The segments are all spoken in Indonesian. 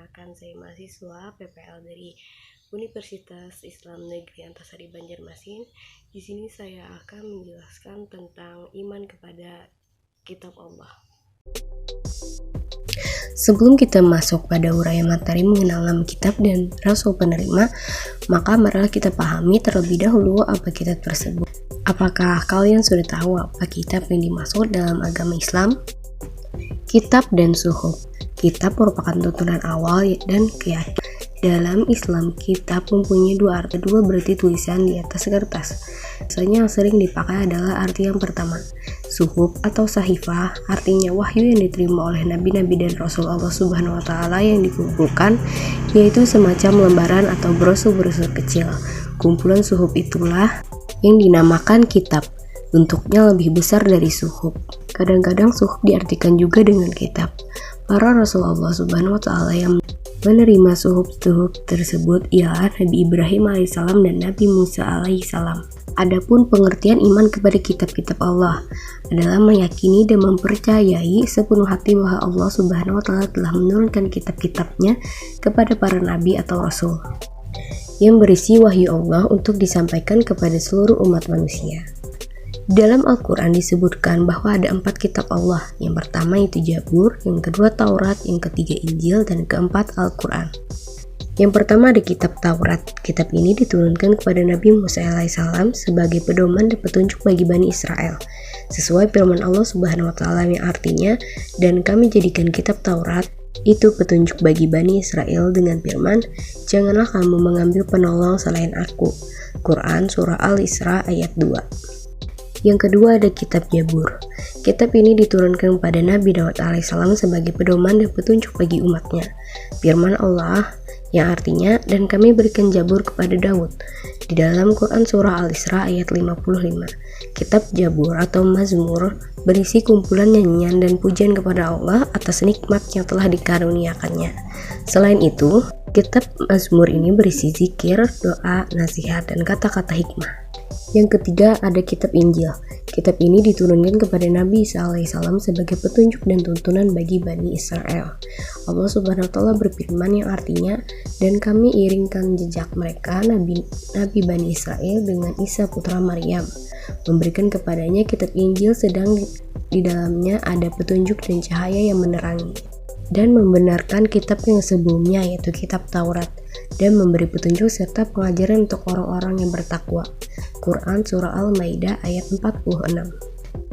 Perkenalkan, saya mahasiswa PPL dari Universitas Islam Negeri Antasari Banjarmasin. Di sini saya akan menjelaskan tentang iman kepada kitab Allah. Sebelum kita masuk pada uraian materi mengenal nama kitab dan rasul penerima, maka marilah kita pahami terlebih dahulu apa kitab tersebut. Apakah kalian sudah tahu apa kitab yang dimaksud dalam agama Islam? Kitab dan suhuf. Kitab merupakan tuntunan awal dan keyakinan. Dalam Islam, kitab mempunyai dua arti. Dua berarti tulisan di atas kertas. Biasanya yang sering dipakai adalah arti yang pertama. Suhuf atau sahifah artinya wahyu yang diterima oleh nabi-nabi dan rasul Allah Subhanahu wa taala yang dikumpulkan, yaitu semacam lembaran atau brosur-brosur kecil. Kumpulan suhuf itulah yang dinamakan kitab. Bentuknya lebih besar dari suhuf. Kadang-kadang suhuf diartikan juga dengan kitab. Para rasul Allah Subhanahu wa taala yang menerima suhuf-suhuf tersebut ialah Nabi Ibrahim alaihissalam dan Nabi Musa alaihissalam. Adapun pengertian iman kepada kitab-kitab Allah adalah meyakini dan mempercayai sepenuh hati bahwa Allah Subhanahu wa taala telah menurunkan kitab-kitabnya kepada para nabi atau rasul yang berisi wahyu Allah untuk disampaikan kepada seluruh umat manusia. Dalam Al-Quran disebutkan bahwa ada 4 kitab Allah. Yang pertama itu Zabur, yang kedua Taurat, yang ketiga Injil, dan keempat Al-Quran. Yang pertama ada kitab Taurat. Kitab ini diturunkan kepada Nabi Musa alaihissalam sebagai pedoman dan petunjuk bagi Bani Israel. Sesuai firman Allah Subhanahu wa taala yang artinya, dan kami jadikan kitab Taurat itu petunjuk bagi Bani Israel dengan firman, janganlah kamu mengambil penolong selain aku. Quran Surah Al-Isra ayat 2. Yang kedua ada kitab Zabur. Kitab ini diturunkan kepada Nabi Daud alaihissalam sebagai pedoman dan petunjuk bagi umatnya. Firman Allah yang artinya, dan kami berikan Zabur kepada Daud. Di dalam Quran Surah Al-Isra ayat 55. Kitab Zabur atau Mazmur berisi kumpulan nyanyian dan pujian kepada Allah atas nikmat yang telah dikaruniakannya. Selain itu, kitab Mazmur ini berisi zikir, doa, nasihat, dan kata-kata hikmah. Yang ketiga ada kitab Injil. Kitab ini diturunkan kepada Nabi Isa alaihissalam sebagai petunjuk dan tuntunan bagi Bani Israel. Allah Subhanahu wa taala berfirman yang artinya, dan kami iringkan jejak mereka Nabi Bani Israel dengan Isa putra Maryam, memberikan kepadanya kitab Injil sedang di dalamnya ada petunjuk dan cahaya yang menerangi, dan membenarkan kitab yang sebelumnya yaitu kitab Taurat, dan memberi petunjuk serta pengajaran untuk orang-orang yang bertakwa. Quran Surah Al-Maidah ayat 46.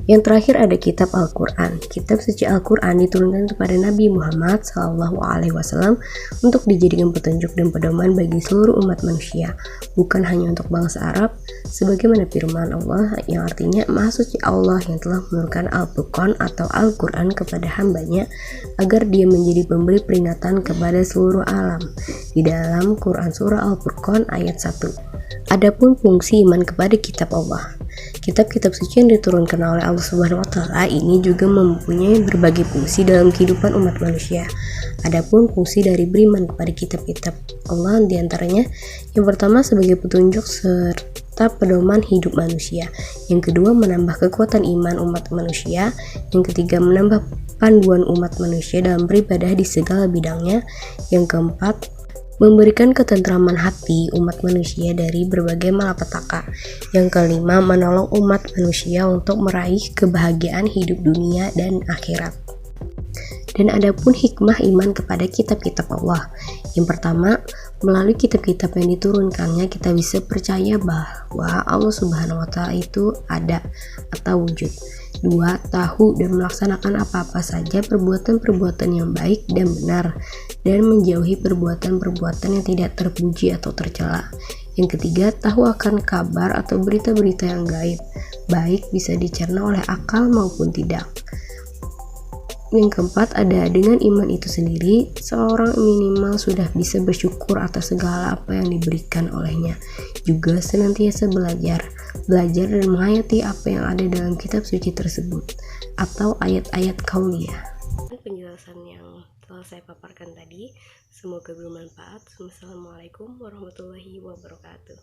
Yang terakhir ada kitab Al-Quran. Kitab suci Al-Quran diturunkan kepada Nabi Muhammad SAW untuk dijadikan petunjuk dan pedoman bagi seluruh umat manusia, bukan hanya untuk bangsa Arab, sebagaimana firman Allah yang artinya, Maha Suci Allah yang telah menurunkan Al-Furqan atau Al-Quran kepada hambanya agar dia menjadi pemberi peringatan kepada seluruh alam. Di dalam Quran Surah Al-Furqan ayat 1. Adapun fungsi iman kepada kitab Allah. Kitab-kitab suci yang diturunkan oleh Allah Subhanahu wa taala ini juga mempunyai berbagai fungsi dalam kehidupan umat manusia. Adapun fungsi dari beriman kepada kitab-kitab Allah diantaranya, yang pertama sebagai petunjuk serta pedoman hidup manusia. Yang kedua menambah kekuatan iman umat manusia. Yang ketiga menambah panduan umat manusia dalam beribadah di segala bidangnya. Yang keempat memberikan ketentraman hati umat manusia dari berbagai malapetaka. Yang kelima, menolong umat manusia untuk meraih kebahagiaan hidup dunia dan akhirat. Dan adapun hikmah iman kepada kitab-kitab Allah. Yang pertama, melalui kitab-kitab yang diturunkannya kita bisa percaya bahwa Allah Subhanahu wa taala itu ada atau wujud. 2. Tahu dan melaksanakan apa-apa saja perbuatan-perbuatan yang baik dan benar, dan menjauhi perbuatan-perbuatan yang tidak terpuji atau tercela. Yang ketiga, tahu akan kabar atau berita-berita yang gaib, baik bisa dicerna oleh akal maupun tidak. Yang keempat ada dengan iman itu sendiri, seorang minimal sudah bisa bersyukur atas segala apa yang diberikan olehnya. Juga senantiasa belajar dan menghayati apa yang ada dalam kitab suci tersebut atau ayat-ayat kauliyah. Penjelasan yang telah saya paparkan tadi semoga bermanfaat. Wassalamualaikum warahmatullahi wabarakatuh.